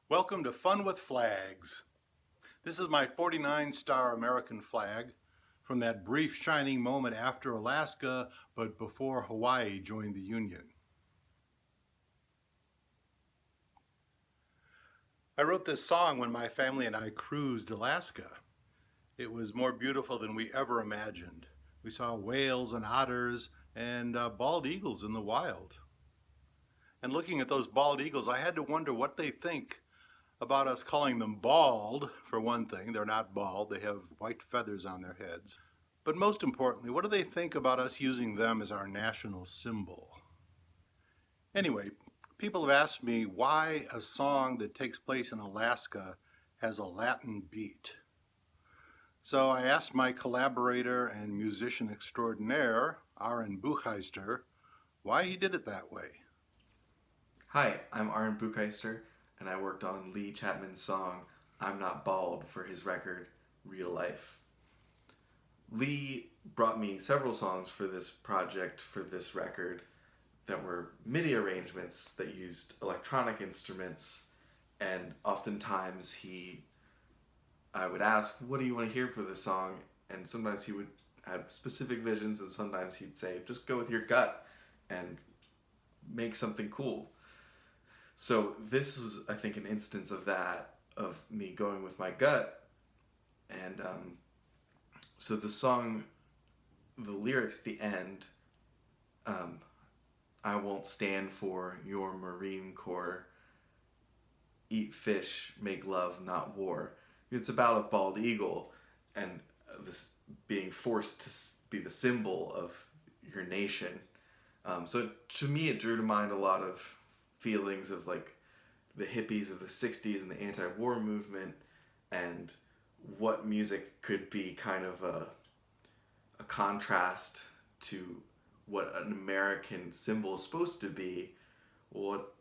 Welcome to Fun with Flags. This is my 49-star American flag from that brief shining moment after Alaska, but before Hawaii joined the Union. I wrote this song when my family and I cruised Alaska. It was more beautiful than we ever imagined. We saw whales and otters and bald eagles in the wild. And looking at those bald eagles, I had to wonder what they think about us calling them bald, for one thing. They're not bald, they have white feathers on their heads. But most importantly, what do they think about us using them as our national symbol? Anyway, people have asked me why a song that takes place in Alaska has a Latin beat. So I asked my collaborator and musician extraordinaire, Aaron Buchheister, why he did it that way. Hi, I'm Aaron Buchheister, and I worked on Lee Chapman's song I'm Not Bald for his record, Real Life. Lee brought me several songs for this project, for this record, that were MIDI arrangements that used electronic instruments, and oftentimes I would ask, what do you want to hear for this song? And sometimes he would have specific visions, and sometimes he'd say, just go with your gut and make something cool. So this was, I think, an instance of that, of me going with my gut. And so the song, the lyrics at the end, I won't stand for your Marine Corps, eat fish, make love, not war. It's about a bald eagle and this being forced to be the symbol of your nation. So to me, it drew to mind a lot of feelings of like the hippies of the 60s and the anti-war movement, and what music could be kind of a contrast to what an American symbol is supposed to be. What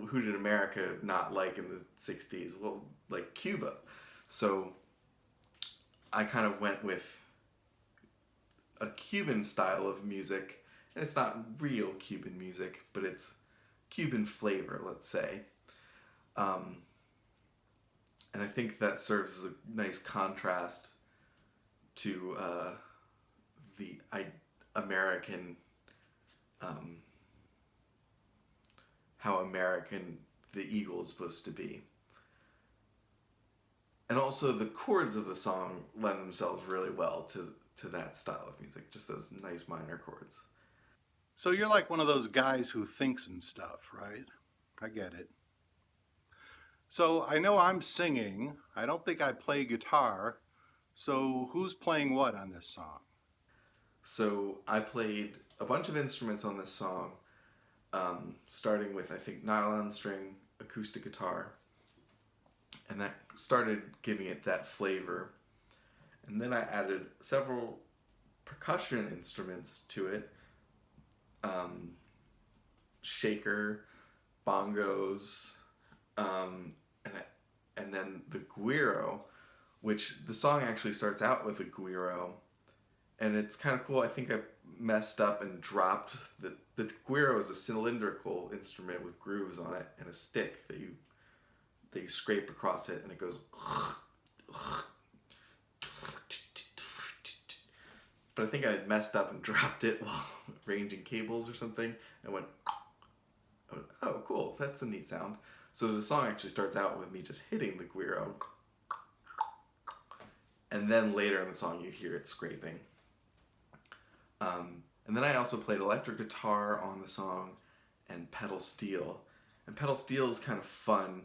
who did America not like in the 60s? Well, like Cuba. So I kind of went with a Cuban style of music, and it's not real Cuban music, but it's Cuban flavor, let's say. And I think that serves as a nice contrast to the American, how American the eagle is supposed to be. And also the chords of the song lend themselves really well to that style of music, just those nice minor chords. So you're like one of those guys who thinks and stuff, right? I get it. So I know I'm singing. I don't think I play guitar. So who's playing what on this song? So I played a bunch of instruments on this song, starting with, I think, nylon string acoustic guitar, and that started giving it that flavor. And then I added several percussion instruments to it, shaker, bongos, and then the guiro, which the song actually starts out with a guiro, and it's kind of cool. I think I messed up and dropped the guiro is a cylindrical instrument with grooves on it and a stick that you scrape across it, and it goes. But I think I messed up and dropped it while arranging cables or something, and went, oh, cool, that's a neat sound. So the song actually starts out with me just hitting the guiro, and then later in the song you hear it scraping. And then I also played electric guitar on the song and pedal steel. And pedal steel is kind of fun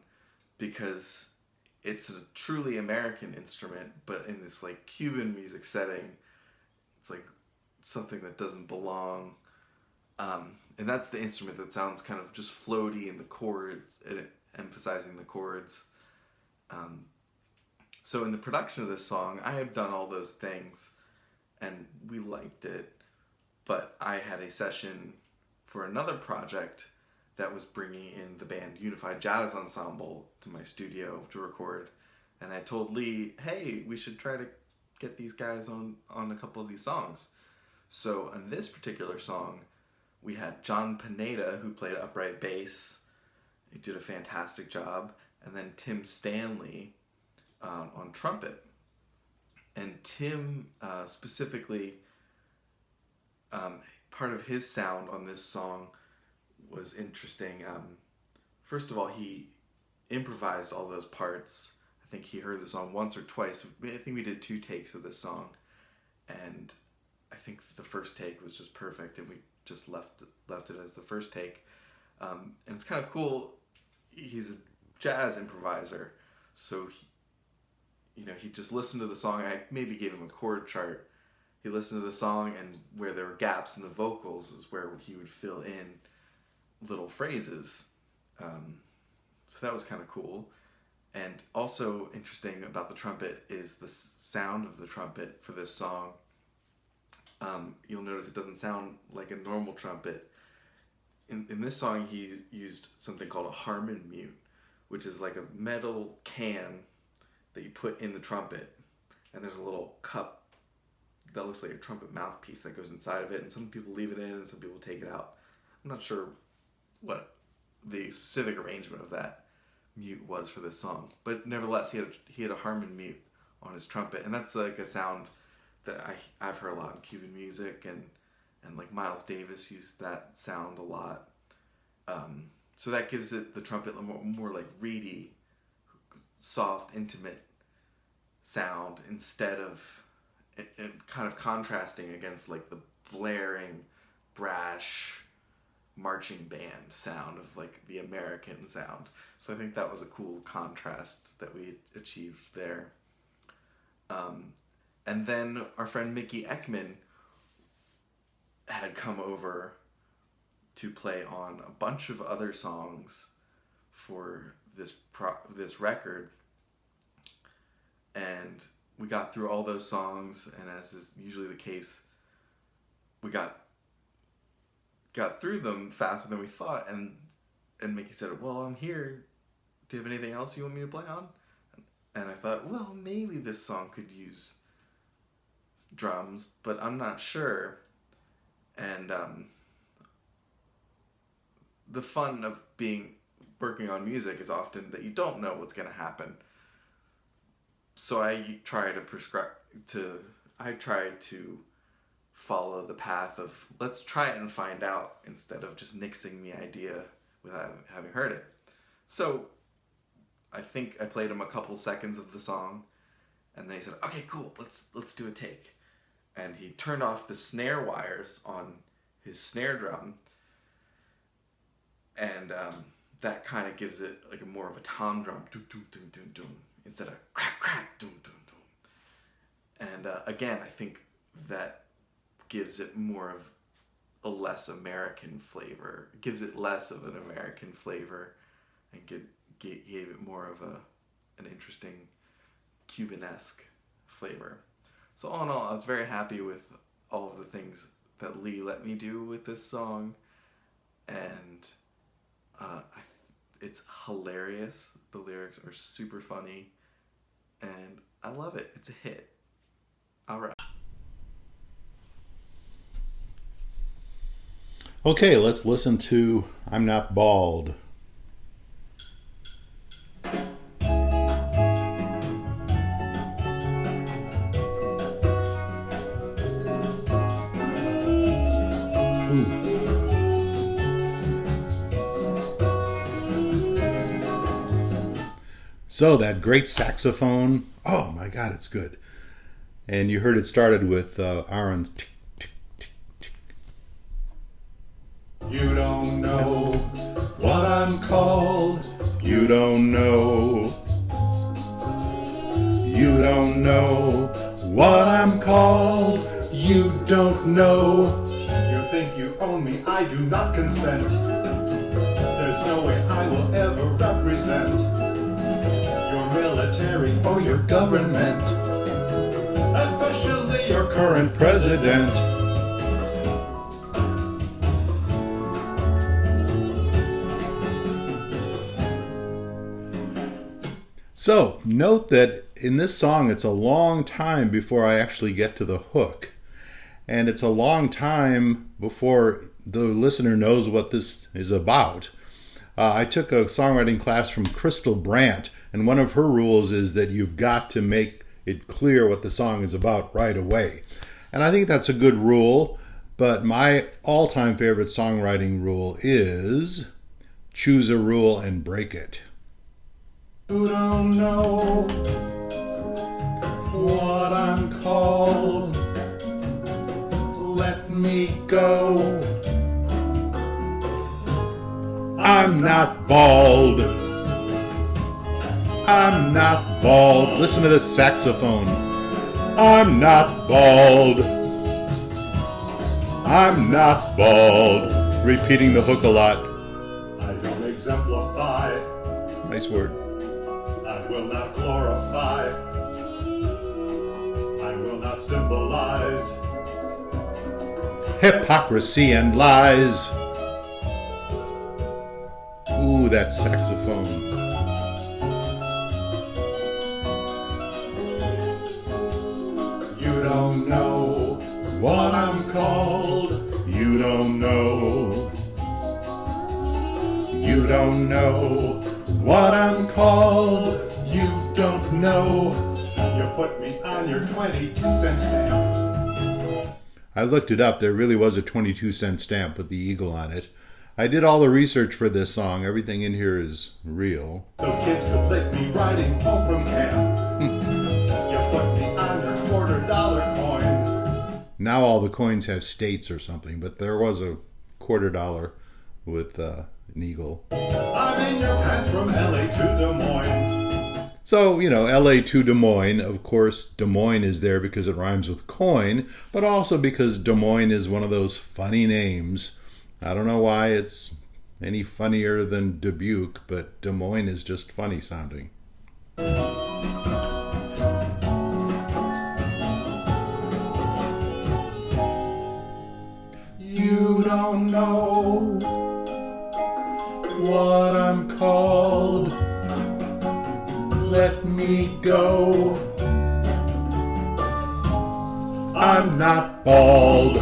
because it's a truly American instrument, but in this like Cuban music setting, it's like something that doesn't belong. And that's the instrument that sounds kind of just floaty in the chords, emphasizing the chords. So in the production of this song, I have done all those things, and we liked it. But I had a session for another project that was bringing in the band Unified Jazz Ensemble to my studio to record. And I told Lee, hey, we should try to get these guys on a couple of these songs. So on this particular song, we had John Pineda, who played upright bass, He did a fantastic job. And then Tim Stanley on trumpet. And Tim specifically, part of his sound on this song was interesting. First of all, he improvised all those parts. I think he heard the song once or twice. I think we did 2 takes of this song, and I think the first take was just perfect, and we just left it as the first take. And it's kind of cool. He's a jazz improviser, so he just listened to the song. I maybe gave him a chord chart. He listened to the song, and where there were gaps in the vocals is where he would fill in little phrases. So that was kind of cool. And also interesting about the trumpet is the sound of the trumpet for this song. You'll notice it doesn't sound like a normal trumpet. In this song, he used something called a Harmon mute, which is like a metal can that you put in the trumpet, and there's a little cup that looks like a trumpet mouthpiece that goes inside of it, and some people leave it in and some people take it out. I'm not sure what the specific arrangement of that mute was for this song, but nevertheless he had a Harmon mute on his trumpet, and that's like a sound that I've heard a lot in Cuban music, and like Miles Davis used that sound a lot. So that gives it the trumpet a more like reedy, soft, intimate sound, instead of it kind of contrasting against like the blaring, brash marching band sound of like the American sound. So I think that was a cool contrast that we achieved there. And then our friend Mickey Ekman had come over to play on a bunch of other songs for this record, and we got through all those songs, and as is usually the case, we got through them faster than we thought, and Mickey said, "Well, I'm here. Do you have anything else you want me to play on?" And I thought, well, maybe this song could use drums, but I'm not sure. And the fun of working on music is often that you don't know what's going to happen. So I try to follow the path of let's try it and find out, instead of just nixing the idea without having heard it. So I think I played him a couple seconds of the song, and then he said, "Okay, cool, let's do a take." And he turned off the snare wires on his snare drum, and that kind of gives it like more of a tom drum, doom doom doom doom doom, instead of crack crack doom doom doom. And again, I think that gives it more of a less American flavor. It gives it less of an American flavor, and gave it more of an interesting Cuban-esque flavor. So all in all, I was very happy with all of the things that Lee let me do with this song, and it's hilarious. The lyrics are super funny, and I love it. It's a hit. All right. Okay, let's listen to I'm Not Bald. So that great saxophone, oh my God, it's good. And you heard it started with Aaron's tick, tick, tick, tick. You don't know what I'm called. You don't know. You don't know what I'm called. You don't know. You think you own me, I do not consent. There's no way I will ever represent your military or your government, especially your current president. So, note that in this song, it's a long time before I actually get to the hook. And it's a long time before the listener knows what this is about. I took a songwriting class from Crystal Brandt, and one of her rules is that you've got to make it clear what the song is about right away. And I think that's a good rule, but my all-time favorite songwriting rule is choose a rule and break it. You don't know what I'm called. Let me go. I'm not bald. I'm not bald. Listen to this saxophone. I'm not bald. I'm not bald. Repeating the hook a lot. I don't exemplify. Nice word. I will not glorify. I will not symbolize. Hypocrisy and lies. Ooh, that saxophone. You don't know what I'm called. You don't know. You don't know what I'm called. You don't know. You put me on your 22-cent stamp. I looked it up. There really was a 22-cent stamp with the eagle on it. I did all the research for this song. Everything in here is real. So kids could lick me riding home from camp. You put me on your $quarter coin. Now all the coins have states or something, but there was a $quarter with an eagle. I'm in your pants from LA to Des Moines. So, LA to Des Moines. Of course, Des Moines is there because it rhymes with coin, but also because Des Moines is one of those funny names. I don't know why it's any funnier than Dubuque, but Des Moines is just funny sounding. You don't know what I'm called. Let me go. I'm not bald.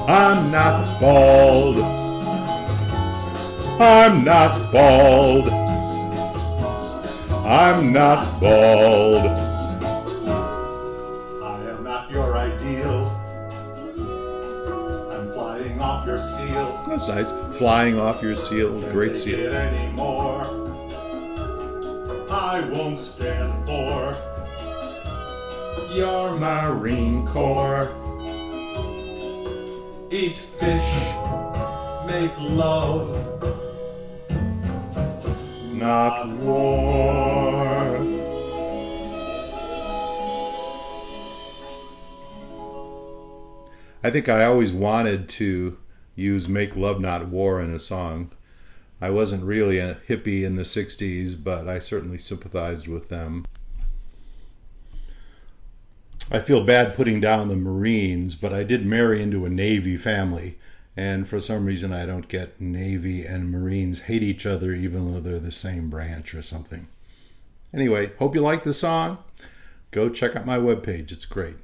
I'm not bald. I'm not bald. I'm not bald. I am not your ideal. I'm flying off your seal. That's nice. Flying off your seal. Great Can't take seal. it anymore. I won't stand for Your Marine Corps. eat fish, make love, Not war. I think I always wanted to use Make Love Not War in a song. I wasn't really a hippie in the 60s, but I certainly sympathized with them. I feel bad putting down the Marines, but I did marry into a Navy family. And for some reason, I don't get Navy and Marines hate each other even though they're the same branch or something. Anyway, hope you like the song. Go check out my webpage. It's great.